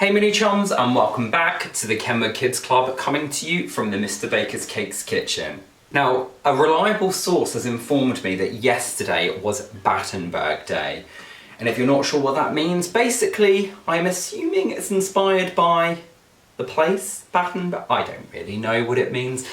Hey mini chums, and welcome back to the Kenwood Kids Club, coming to you from the Mr. Baker's Cakes kitchen. Now, a reliable source has informed me that yesterday was Battenberg Day. And if you're not sure what that means, basically, I'm assuming it's inspired by the place, Battenberg. I don't really know what it means.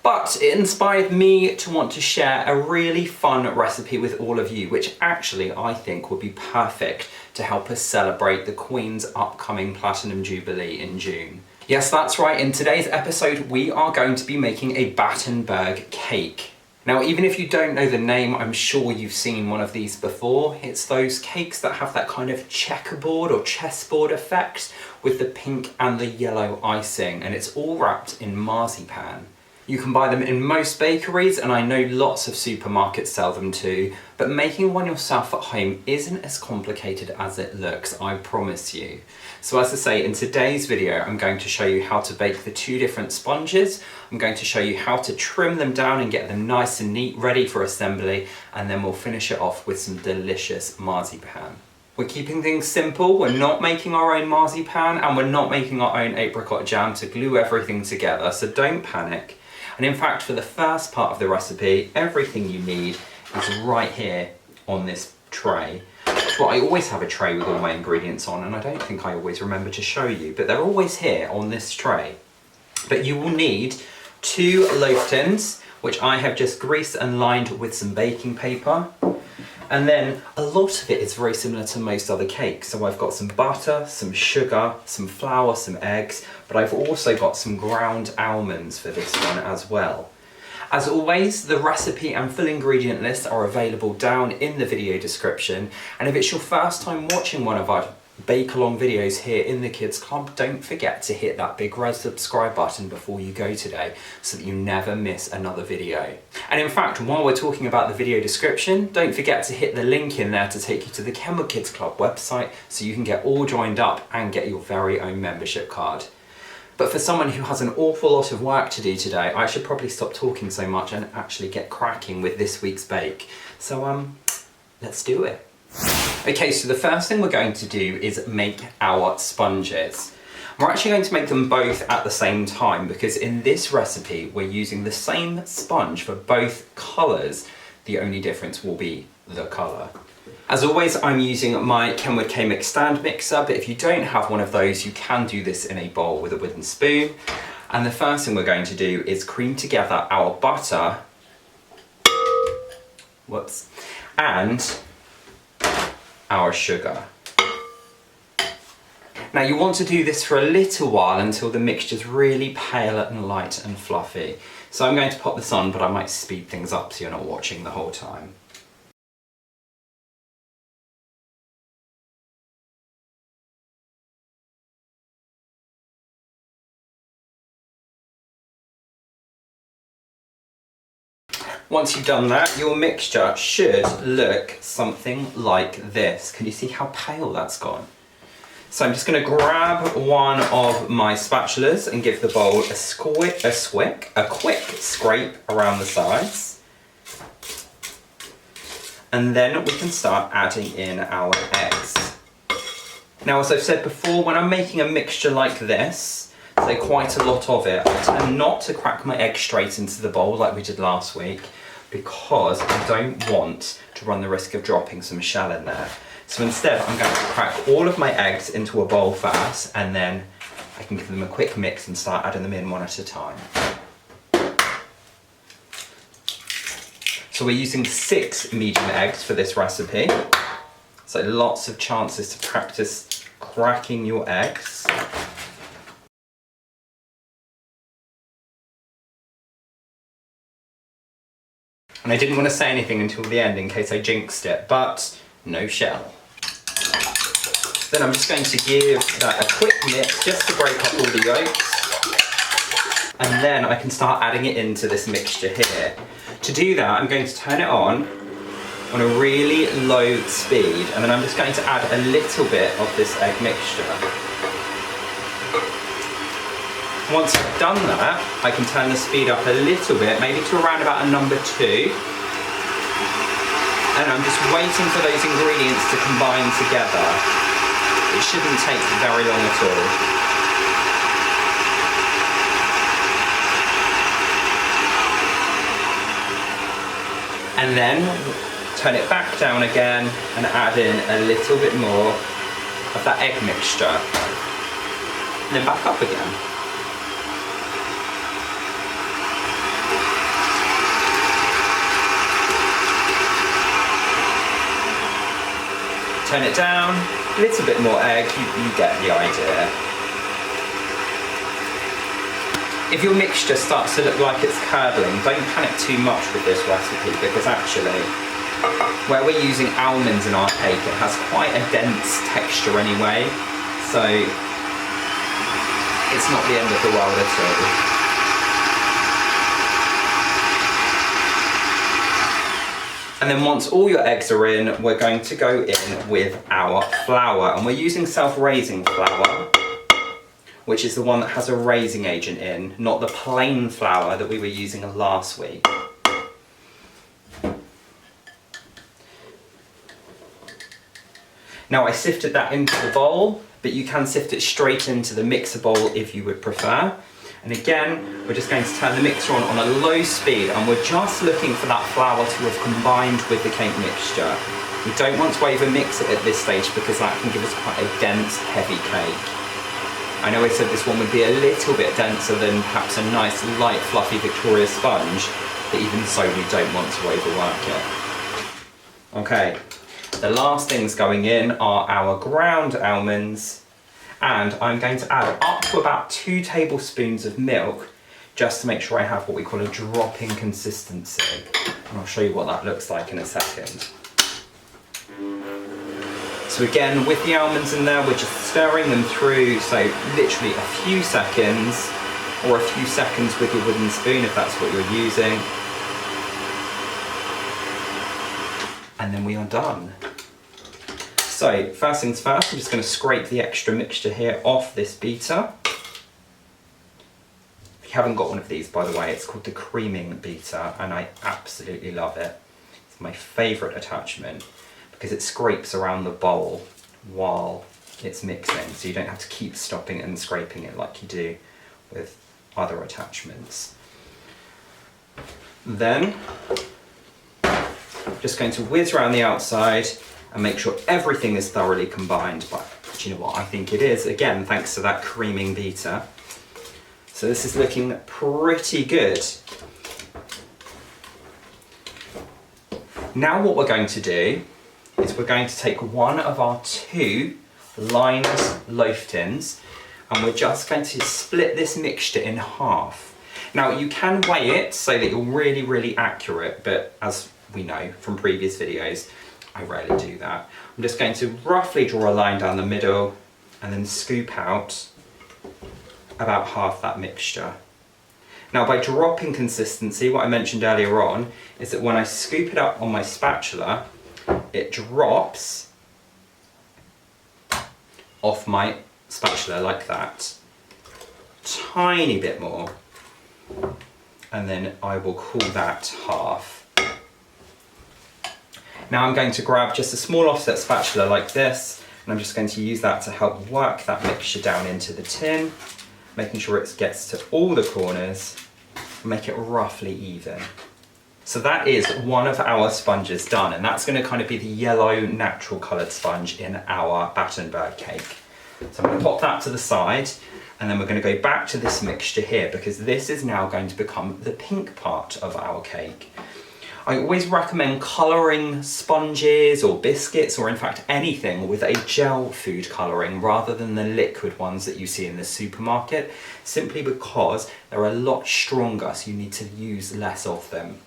But it inspired me to want to share a really fun recipe with all of you, which actually I think would be perfect to help us celebrate the Queen's upcoming Platinum Jubilee in June. Yes, that's right, in today's episode we are going to be making a Battenberg cake. Now, even if you don't know the name, I'm sure you've seen one of these before. It's those cakes that have that kind of checkerboard or chessboard effect with the pink and the yellow icing, and it's all wrapped in marzipan. You can buy them in most bakeries, and I know lots of supermarkets sell them too, but making one yourself at home isn't as complicated as it looks, I promise you. So as I say, in today's video, I'm going to show you how to bake the two different sponges. I'm going to show you how to trim them down and get them nice and neat, ready for assembly, and then we'll finish it off with some delicious marzipan. We're keeping things simple, we're not making our own marzipan, and we're not making our own apricot jam to glue everything together, so don't panic. And in fact, for the first part of the recipe, everything you need is right here on this tray. Well, I always have a tray with all my ingredients on, and I don't think I always remember to show you, but they're always here on this tray. But you will need 2 loaf tins, which I have just greased and lined with some baking paper. And then a lot of it is very similar to most other cakes. So I've got some butter, some sugar, some flour, some eggs, but I've also got some ground almonds for this one as well. As always, the recipe and full ingredient lists are available down in the video description. And if it's your first time watching one of our bake along videos here in the Kids Club, don't forget to hit that big red subscribe button before you go today so that you never miss another video. And in fact, while we're talking about the video description, don't forget to hit the link in there to take you to the Kenwood Kids Club website so you can get all joined up and get your very own membership card. But for someone who has an awful lot of work to do today, I should probably stop talking so much and actually get cracking with this week's bake. So let's do it. Okay, so the first thing we're going to do is make our sponges. We're actually going to make them both at the same time because in this recipe we're using the same sponge for both colours. The only difference will be the colour. As always, I'm using my Kenwood Cake stand mixer, but if you don't have one of those, you can do this in a bowl with a wooden spoon. And the first thing we're going to do is cream together our butter, and our sugar. Now you want to do this for a little while until the mixture's really pale and light and fluffy. So I'm going to pop this on, but I might speed things up so you're not watching the whole time. Once you've done that, your mixture should look something like this. Can you see how pale that's gone? So I'm just going to grab one of my spatulas and give the bowl a quick scrape around the sides. And then we can start adding in our eggs. Now, as I've said before, when I'm making a mixture like this, so quite a lot of it, I tend not to crack my egg straight into the bowl like we did last week because I don't want to run the risk of dropping some shell in there. So instead I'm going to crack all of my eggs into a bowl first, and then I can give them a quick mix and start adding them in one at a time. So we're using 6 medium eggs for this recipe, so lots of chances to practice cracking your eggs. And I didn't want to say anything until the end in case I jinxed it, but no shell. Then I'm just going to give that a quick mix just to break up all the yolks. And then I can start adding it into this mixture here. To do that, I'm going to turn it on a really low speed, and then I'm just going to add a little bit of this egg mixture. Once I've done that, I can turn the speed up a little bit, maybe to around about a number 2. And I'm just waiting for those ingredients to combine together. It shouldn't take very long at all. And then turn it back down again and add in a little bit more of that egg mixture. And then back up again. Turn it down, a little bit more egg, you get the idea. If your mixture starts to look like it's curdling, don't panic too much with this recipe, because actually, where we're using almonds in our cake, it has quite a dense texture anyway, so it's not the end of the world at all. And then once all your eggs are in, we're going to go in with our flour, and we're using self-raising flour, which is the one that has a raising agent in, not the plain flour that we were using last week. Now I sifted that into the bowl, but you can sift it straight into the mixer bowl if you would prefer. And again, we're just going to turn the mixer on a low speed, and we're just looking for that flour to have combined with the cake mixture. We don't want to over-mix it at this stage because that can give us quite a dense, heavy cake. I know I said this one would be a little bit denser than perhaps a nice, light, fluffy Victoria sponge, but even so, we don't want to overwork it. Okay, the last things going in are our ground almonds, and I'm going to add up to about 2 tablespoons of milk, just to make sure I have what we call a dropping consistency. And I'll show you what that looks like in a second. So again, with the almonds in there, we're just stirring them through, so literally a few seconds, or a few seconds with your wooden spoon if that's what you're using. And then we are done. So first things first, I'm just going to scrape the extra mixture here off this beater. If you haven't got one of these, by the way, it's called the creaming beater, and I absolutely love it. It's my favourite attachment, because it scrapes around the bowl while it's mixing, so you don't have to keep stopping and scraping it like you do with other attachments. Then, I'm just going to whiz around the outside and make sure everything is thoroughly combined, but do you know what, I think it is, again, thanks to that creaming beater. So this is looking pretty good. Now what we're going to do is we're going to take one of our 2 lined loaf tins, and we're just going to split this mixture in half. Now you can weigh it so that you're really, really accurate, but as we know from previous videos, I rarely do that. I'm just going to roughly draw a line down the middle and then scoop out about half that mixture. Now by dropping consistency, what I mentioned earlier on is that when I scoop it up on my spatula, it drops off my spatula like that. Tiny bit more. And then I will call that half. Now I'm going to grab just a small offset spatula like this, and I'm just going to use that to help work that mixture down into the tin, making sure it gets to all the corners and make it roughly even. So that is one of our sponges done, and that's going to kind of be the yellow natural coloured sponge in our Battenberg cake. So I'm going to pop that to the side, and then we're going to go back to this mixture here, because this is now going to become the pink part of our cake. I always recommend colouring sponges or biscuits, or in fact anything, with a gel food colouring rather than the liquid ones that you see in the supermarket, simply because they're a lot stronger, so you need to use less of them.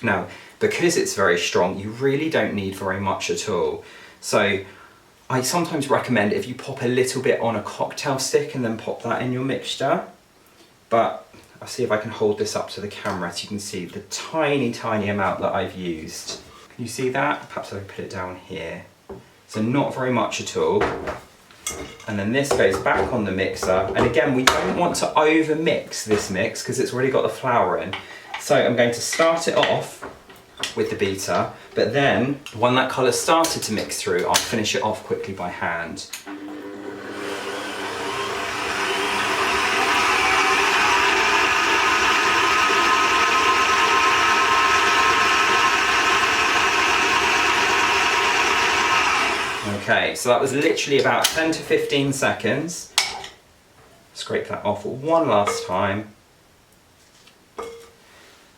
Now, because it's very strong, you really don't need very much at all. So I sometimes recommend if you pop a little bit on a cocktail stick and then pop that in your mixture. But I'll see if I can hold this up to the camera so you can see the tiny, tiny amount that I've used. Can you see that? Perhaps I'll put it down here. So not very much at all. And then this goes back on the mixer. And again, we don't want to over mix this mix because it's already got the flour in. So I'm going to start it off with the beater, but then when that colour started to mix through, I'll finish it off quickly by hand. Okay, so that was literally about 10 to 15 seconds. Scrape that off one last time.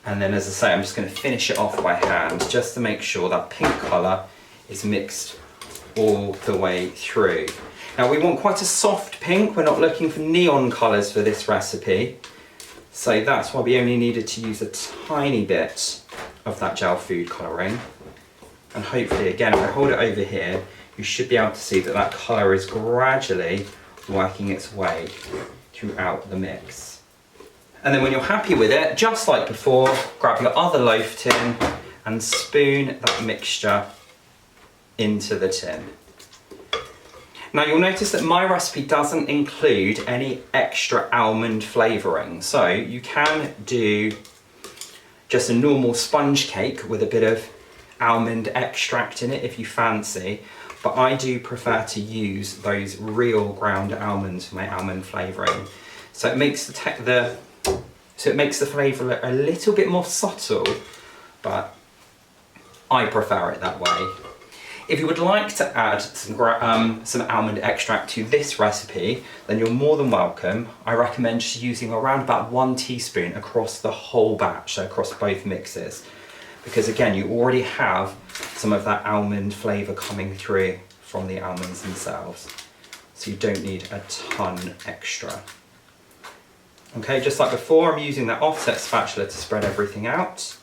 And then, as I say, I'm just going to finish it off by hand just to make sure that pink colour is mixed all the way through. Now we want quite a soft pink, we're not looking for neon colours for this recipe. So that's why we only needed to use a tiny bit of that gel food colouring. And hopefully, again, if I hold it over here, you should be able to see that that colour is gradually working its way throughout the mix. And then when you're happy with it, just like before, grab your other loaf tin and spoon that mixture into the tin. Now you'll notice that my recipe doesn't include any extra almond flavouring, so you can do just a normal sponge cake with a bit of almond extract in it if you fancy, but I do prefer to use those real ground almonds for my almond flavouring. So it makes the flavour a little bit more subtle, but I prefer it that way. If you would like to add some almond extract to this recipe, then you're more than welcome. I recommend just using around about 1 teaspoon across the whole batch, so across both mixes. Because again, you already have some of that almond flavour coming through from the almonds themselves. So you don't need a ton extra. Okay, just like before, I'm using that offset spatula to spread everything out.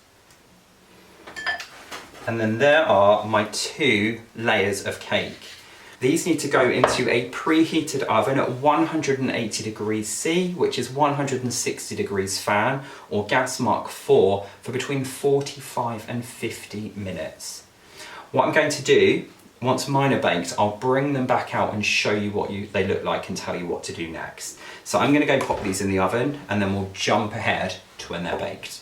And then there are my 2 layers of cake. These need to go into a preheated oven at 180 degrees C, which is 160 degrees fan, or gas mark 4, for between 45 and 50 minutes. What I'm going to do, once mine are baked, I'll bring them back out and show you what they look like and tell you what to do next. So I'm going to go pop these in the oven and then we'll jump ahead to when they're baked.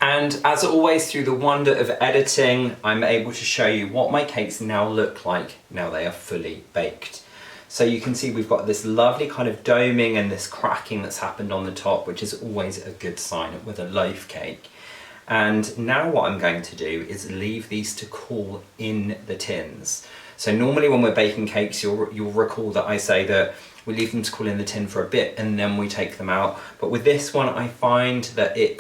And as always, through the wonder of editing, I'm able to show you what my cakes now look like now they are fully baked. So you can see we've got this lovely kind of doming and this cracking that's happened on the top, which is always a good sign with a loaf cake. And now what I'm going to do is leave these to cool in the tins. So normally when we're baking cakes, you'll recall that I say that we leave them to cool in the tin for a bit and then we take them out. But with this one, I find that it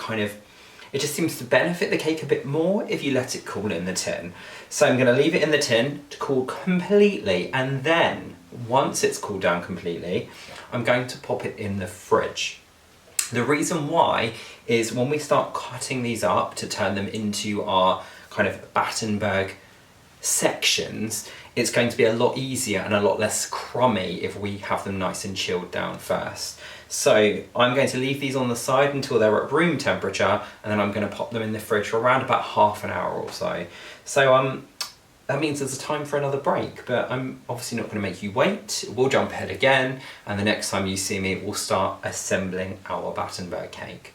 just seems to benefit the cake a bit more if you let it cool in the tin. So I'm going to leave it in the tin to cool completely, and then once it's cooled down completely, I'm going to pop it in the fridge. The reason why is when we start cutting these up to turn them into our kind of Battenberg sections, it's going to be a lot easier and a lot less crummy if we have them nice and chilled down first. So I'm going to leave these on the side until they're at room temperature, and then I'm going to pop them in the fridge for around about half an hour or so. So that means there's a time for another break, but I'm obviously not going to make you wait. We'll jump ahead again, and the next time you see me, we'll start assembling our Battenberg cake.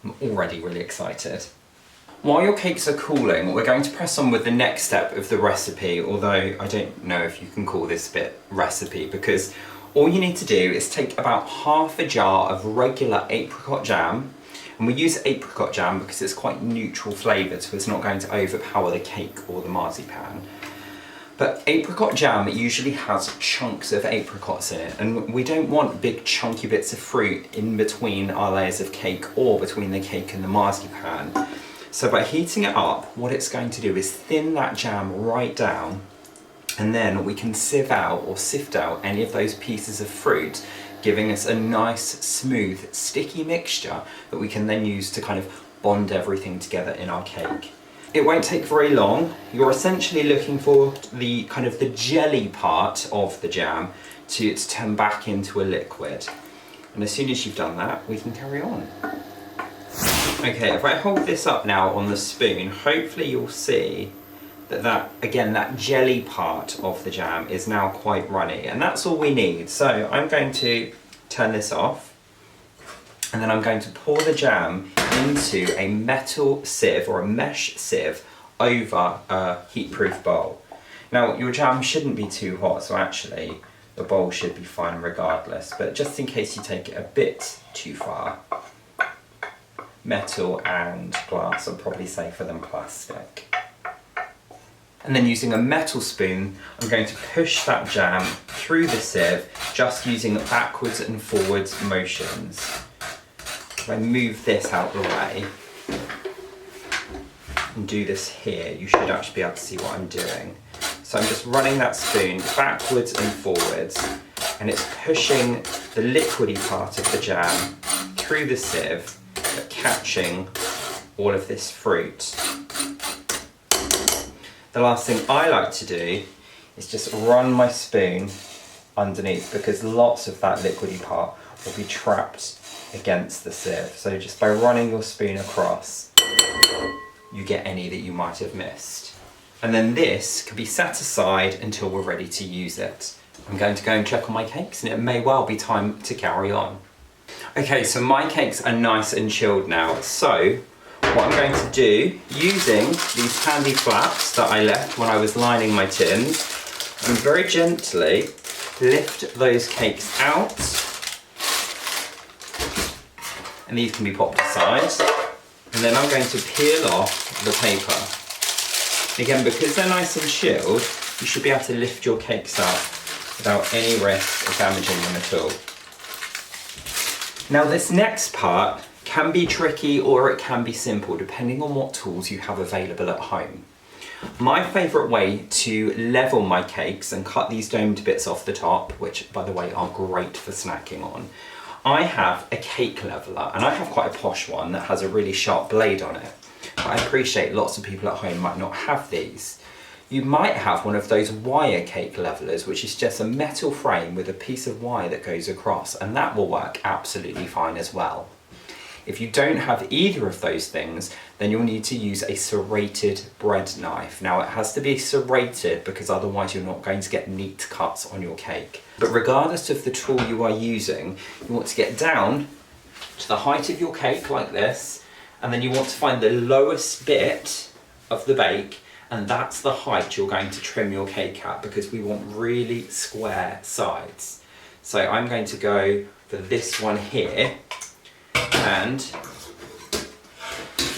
I'm already really excited. While your cakes are cooling, we're going to press on with the next step of the recipe, although I don't know if you can call this bit recipe, because all you need to do is take about half a jar of regular apricot jam, and we use apricot jam because it's quite neutral flavoured, so it's not going to overpower the cake or the marzipan. But apricot jam usually has chunks of apricots in it, and we don't want big chunky bits of fruit in between our layers of cake or between the cake and the marzipan. So by heating it up, what it's going to do is thin that jam right down, and then we can sift out any of those pieces of fruit, giving us a nice, smooth, sticky mixture that we can then use to kind of bond everything together in our cake. It won't take very long. You're essentially looking for the kind of the jelly part of the jam to turn back into a liquid. And as soon as you've done that, we can carry on. Okay, if I hold this up now on the spoon, hopefully you'll see that jelly part of the jam is now quite runny, and that's all we need. So I'm going to turn this off, and then I'm going to pour the jam into a metal sieve or a mesh sieve over a heat-proof bowl. Now your jam shouldn't be too hot, so actually the bowl should be fine regardless, but just in case you take it a bit too far, metal and glass are probably safer than plastic. And then using a metal spoon, I'm going to push that jam through the sieve, just using backwards and forwards motions. If I move this out the way and do this here, you should actually be able to see what I'm doing. So I'm just running that spoon backwards and forwards, and it's pushing the liquidy part of the jam through the sieve, but catching all of this fruit. The last thing I like to do is just run my spoon underneath, because lots of that liquidy part will be trapped against the sieve. So just by running your spoon across, you get any that you might have missed. And then this can be set aside until we're ready to use it. I'm going to go and check on my cakes, and it may well be time to carry on. Okay, so my cakes are nice and chilled now. So what I'm going to do, using these handy flaps that I left when I was lining my tins, I'm very gently lift those cakes out. And these can be popped aside. And then I'm going to peel off the paper. Again, because they're nice and chilled, you should be able to lift your cakes up without any risk of damaging them at all. Now this next part can be tricky or it can be simple, depending on what tools you have available at home. My favourite way to level my cakes and cut these domed bits off the top, which by the way are great for snacking on, I have a cake leveller, and I have quite a posh one that has a really sharp blade on it. I appreciate lots of people at home might not have these. You might have one of those wire cake levelers, which is just a metal frame with a piece of wire that goes across, and that will work absolutely fine as well. If you don't have either of those things, then you'll need to use a serrated bread knife. Now it has to be serrated because otherwise you're not going to get neat cuts on your cake. But regardless of the tool you are using, you want to get down to the height of your cake like this, and then you want to find the lowest bit of the bake, and that's the height you're going to trim your cake at, because we want really square sides. So I'm going to go for this one here, and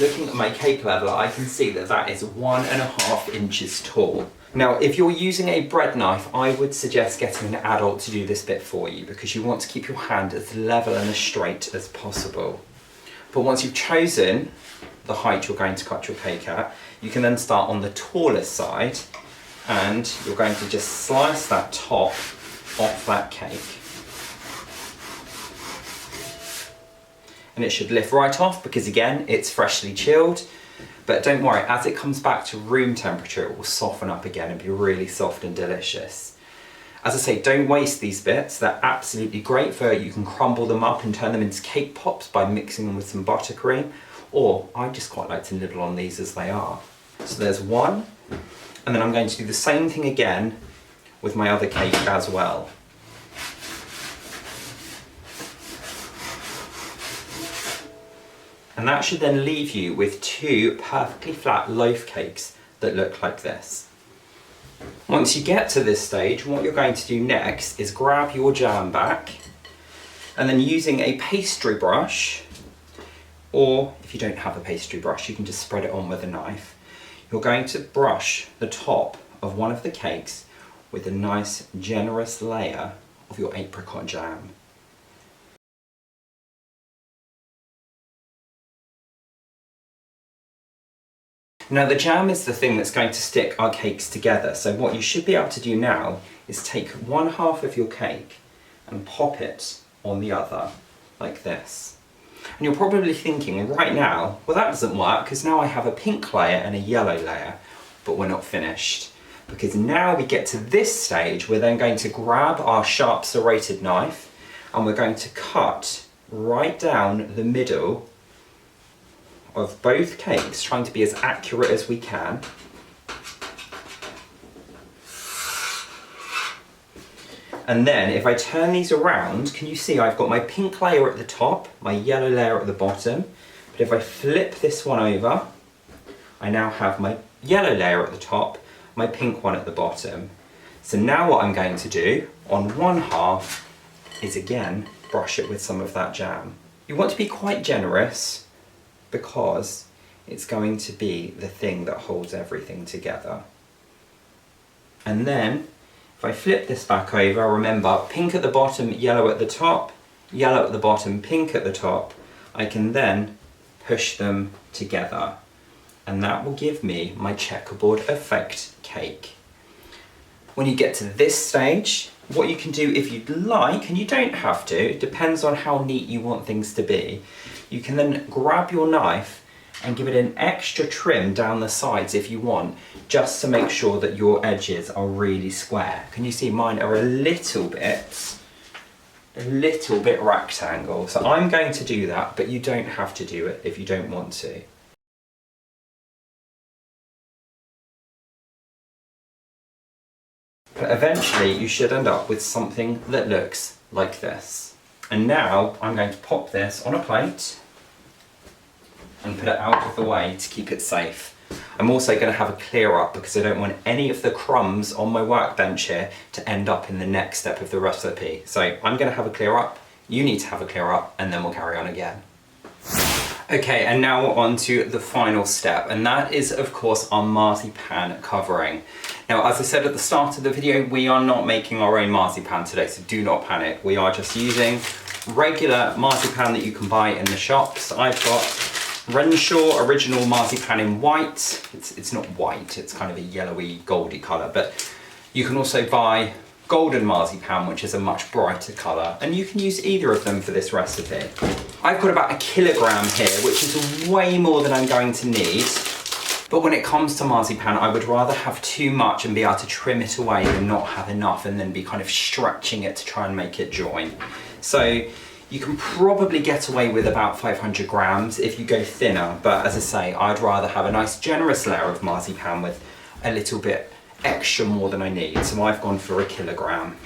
looking at my cake leveler, I can see that that is 1.5 inches tall. Now, if you're using a bread knife, I would suggest getting an adult to do this bit for you, because you want to keep your hand as level and as straight as possible. But once you've chosen the height you're going to cut your cake at, you can then start on the tallest side, and you're going to just slice that top off that cake. And it should lift right off because again, it's freshly chilled. But don't worry, as it comes back to room temperature, it will soften up again and be really soft and delicious. As I say, don't waste these bits. They're absolutely great for, you can crumble them up and turn them into cake pops by mixing them with some buttercream, or I just quite like to nibble on these as they are. So there's one, and then I'm going to do the same thing again with my other cake as well. And that should then leave you with two perfectly flat loaf cakes that look like this. Once you get to this stage, what you're going to do next is grab your jam back, and then using a pastry brush, or if you don't have a pastry brush, you can just spread it on with a knife. You're going to brush the top of one of the cakes with a nice generous layer of your apricot jam. Now the jam is the thing that's going to stick our cakes together, so what you should be able to do now is take one half of your cake and pop it on the other, like this. And you're probably thinking right now, well that doesn't work because now I have a pink layer and a yellow layer, but we're not finished. Because now we get to this stage, we're then going to grab our sharp serrated knife and we're going to cut right down the middle of both cakes, trying to be as accurate as we can. And then if I turn these around, can you see I've got my pink layer at the top, my yellow layer at the bottom. But if I flip this one over, I now have my yellow layer at the top, my pink one at the bottom. So now what I'm going to do on one half is again brush it with some of that jam. You want to be quite generous, because it's going to be the thing that holds everything together. And then if I flip this back over, remember, pink at the bottom, yellow at the top, yellow at the bottom, pink at the top, I can then push them together. And that will give me my checkerboard effect cake. When you get to this stage, what you can do if you'd like, and you don't have to, it depends on how neat you want things to be, you can then grab your knife and give it an extra trim down the sides if you want, just to make sure that your edges are really square. Can you see mine are a little bit rectangle? So I'm going to do that, but you don't have to do it if you don't want to. But eventually you should end up with something that looks like this. And now I'm going to pop this on a plate and put it out of the way to keep it safe. I'm also going to have a clear up because I don't want any of the crumbs on my workbench here to end up in the next step of the recipe. So I'm going to have a clear up, you need to have a clear up, and then we'll carry on again. Okay, and now we're on to the final step, and that is of course our marzipan covering. Now, as I said at the start of the video, we are not making our own marzipan today, so do not panic. We are just using regular marzipan that you can buy in the shops. I've got Renshaw original marzipan in white. It's not white, it's kind of a yellowy, goldy colour, but you can also buy golden marzipan, which is a much brighter colour, and you can use either of them for this recipe. I've got about 1 kilogram here, which is way more than I'm going to need. But when it comes to marzipan, I would rather have too much and be able to trim it away than not have enough and then be kind of stretching it to try and make it join. So you can probably get away with about 500 grams if you go thinner, but as I say, I'd rather have a nice generous layer of marzipan with a little bit extra more than I need, so I've gone for 1 kilogram.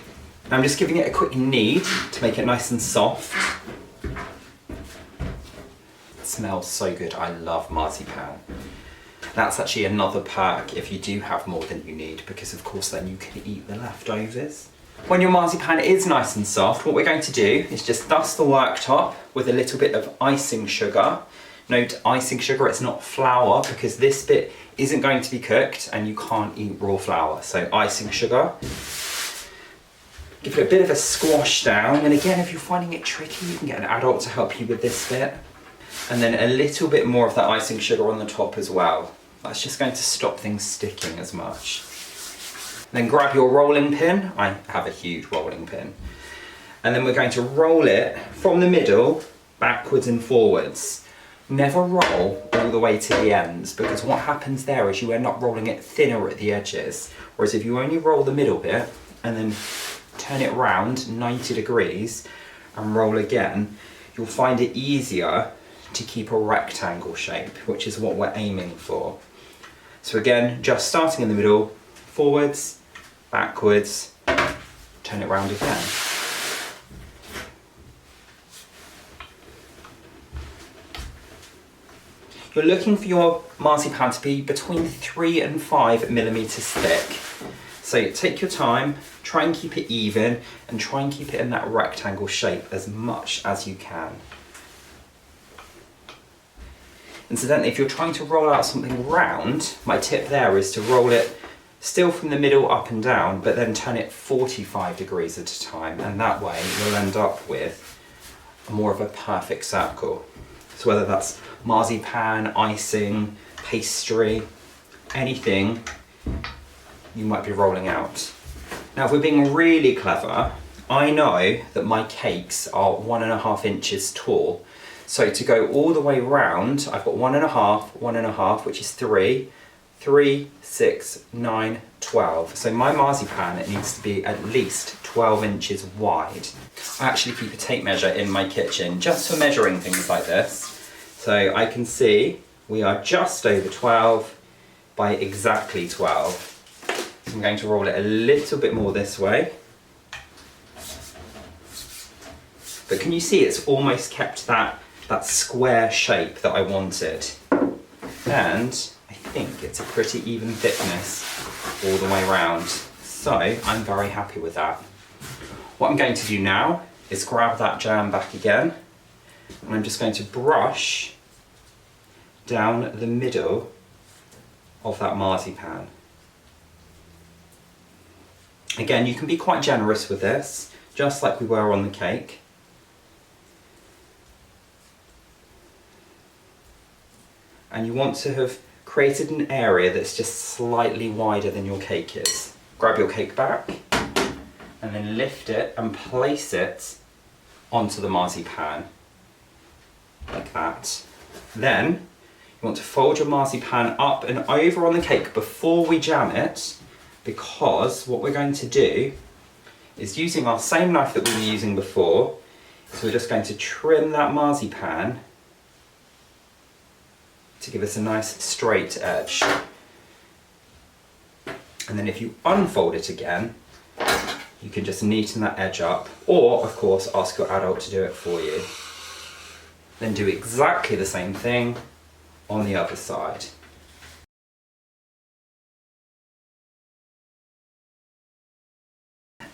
Now I'm just giving it a quick knead to make it nice and soft. It smells so good, I love marzipan. That's actually another perk if you do have more than you need, because of course then you can eat the leftovers. When your marzipan is nice and soft, what we're going to do is just dust the worktop with a little bit of icing sugar. Note icing sugar, it's not flour, because this bit isn't going to be cooked and you can't eat raw flour. So icing sugar. Give it a bit of a squash down, and again, if you're finding it tricky, you can get an adult to help you with this bit. And then a little bit more of that icing sugar on the top as well. That's just going to stop things sticking as much. Then grab your rolling pin. I have a huge rolling pin. And then we're going to roll it from the middle, backwards and forwards. Never roll all the way to the ends, because what happens there is you end up rolling it thinner at the edges. Whereas if you only roll the middle bit and then turn it round 90 degrees and roll again, you'll find it easier to keep a rectangle shape, which is what we're aiming for. So again, just starting in the middle, forwards, backwards, turn it round again. You're looking for your marzipan to be between 3 and 5 millimeters thick. So take your time, try and keep it even, and try and keep it in that rectangle shape as much as you can. Incidentally, if you're trying to roll out something round, my tip there is to roll it still from the middle up and down, but then turn it 45 degrees at a time, and that way you'll end up with more of a perfect circle. So whether that's marzipan, icing, pastry, anything you might be rolling out. Now, if we're being really clever, I know that my cakes are 1.5 inches tall. So to go all the way round, I've got 1.5, 1.5, which is 3, 3, 6, 9, 12. So my marzipan, it needs to be at least 12 inches wide. I actually keep a tape measure in my kitchen just for measuring things like this. So I can see we are just over 12 by exactly 12. So I'm going to roll it a little bit more this way. But can you see it's almost kept that square shape that I wanted? And I think it's a pretty even thickness all the way around. So I'm very happy with that. What I'm going to do now is grab that jam back again, and I'm just going to brush down the middle of that marzipan. Again, you can be quite generous with this, just like we were on the cake. And you want to have created an area that's just slightly wider than your cake is. Grab your cake back and then lift it and place it onto the marzipan, like that. Then you want to fold your marzipan up and over on the cake before we jam it, because what we're going to do is, using our same knife that we were using before, so we're just going to trim that marzipan to give us a nice straight edge. And then if you unfold it again, you can just neaten that edge up, or of course ask your adult to do it for you. Then do exactly the same thing on the other side.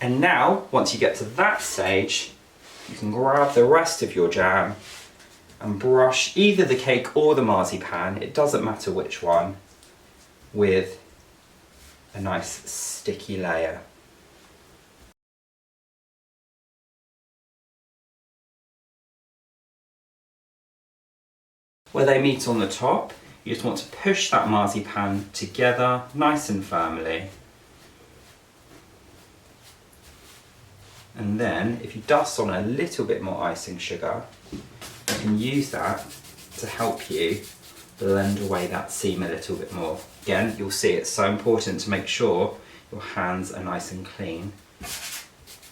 And now, once you get to that stage, you can grab the rest of your jam and brush either the cake or the marzipan, it doesn't matter which one, with a nice sticky layer. Where they meet on the top, you just want to push that marzipan together nice and firmly. And then, if you dust on a little bit more icing sugar, you can use that to help you blend away that seam a little bit more. Again, you'll see it's so important to make sure your hands are nice and clean,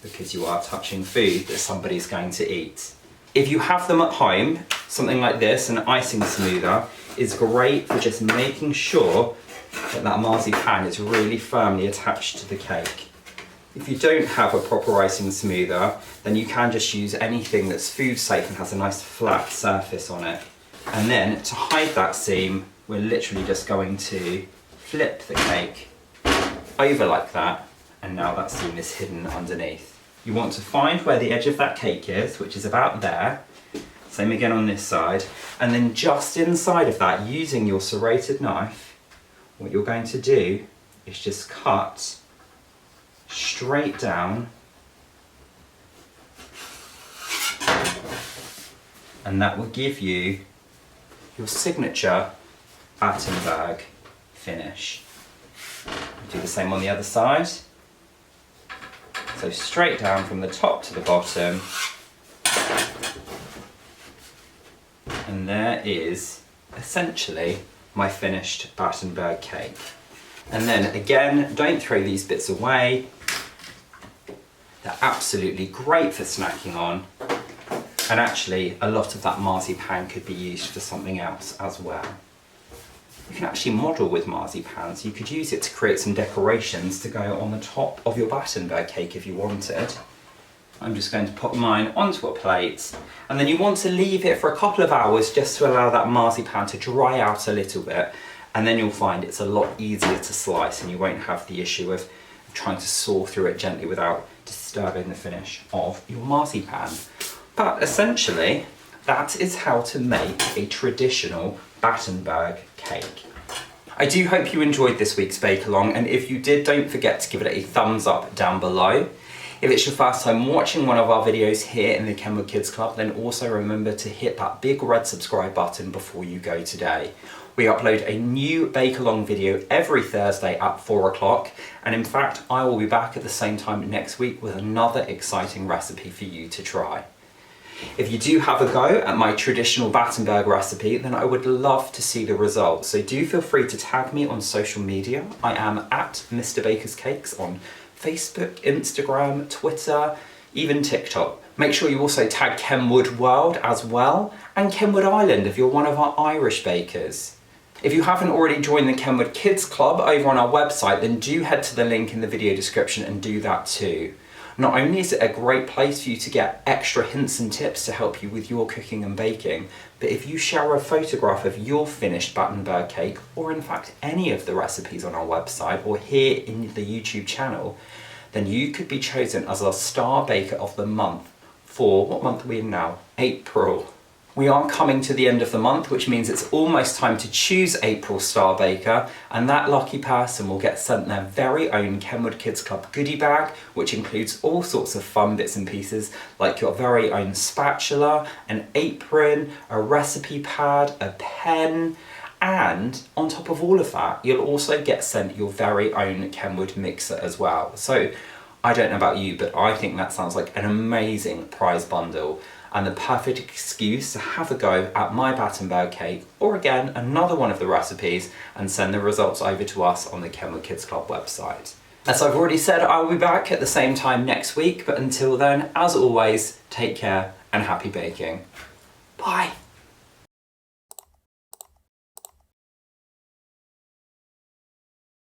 because you are touching food that somebody's going to eat. If you have them at home, something like this, an icing smoother, is great for just making sure that that marzipan is really firmly attached to the cake. If you don't have a proper icing smoother, then you can just use anything that's food safe and has a nice flat surface on it. And then, to hide that seam, we're literally just going to flip the cake over like that, and now that seam is hidden underneath. You want to find where the edge of that cake is, which is about there. Same again on this side. And then just inside of that, using your serrated knife, what you're going to do is just cut straight down, and that will give you your signature Battenberg finish. Do the same on the other side. So straight down from the top to the bottom, and there is essentially my finished Battenberg cake. And then again, don't throw these bits away. They're absolutely great for snacking on. And actually, a lot of that marzipan could be used for something else as well. You can actually model with marzipan, so you could use it to create some decorations to go on the top of your Battenberg cake if you wanted. I'm just going to put mine onto a plate, and then you want to leave it for a couple of hours just to allow that marzipan to dry out a little bit, and then you'll find it's a lot easier to slice and you won't have the issue of trying to saw through it gently without disturbing the finish of your marzipan. But essentially, that is how to make a traditional Battenberg cake. I do hope you enjoyed this week's bake along, and if you did, don't forget to give it a thumbs up down below. If it's your first time watching one of our videos here in the Kenwood Kids Club, then also remember to hit that big red subscribe button before you go today. We upload a new bake along video every Thursday at 4 o'clock, and in fact I will be back at the same time next week with another exciting recipe for you to try. If you do have a go at my traditional Battenberg recipe, then I would love to see the results. So do feel free to tag me on social media. I am at Mr. Baker's Cakes on Facebook, Instagram, Twitter, even TikTok. Make sure you also tag Kenwood World as well, and Kenwood Island if you're one of our Irish bakers. If you haven't already joined the Kenwood Kids Club over on our website, then do head to the link in the video description and do that too. Not only is it a great place for you to get extra hints and tips to help you with your cooking and baking, but if you share a photograph of your finished Battenberg cake, or in fact any of the recipes on our website or here in the YouTube channel, then you could be chosen as our star baker of the month for, what month are we in now? April. We are coming to the end of the month, which means it's almost time to choose April's Star Baker, and that lucky person will get sent their very own Kenwood Kids Club goodie bag, which includes all sorts of fun bits and pieces, like your very own spatula, an apron, a recipe pad, a pen, and on top of all of that, you'll also get sent your very own Kenwood mixer as well. So I don't know about you, but I think that sounds like an amazing prize bundle and the perfect excuse to have a go at my Battenberg cake, or again, another one of the recipes, and send the results over to us on the Kenwood Kids Club website. As I've already said, I will be back at the same time next week, but until then, as always, take care and happy baking. Bye.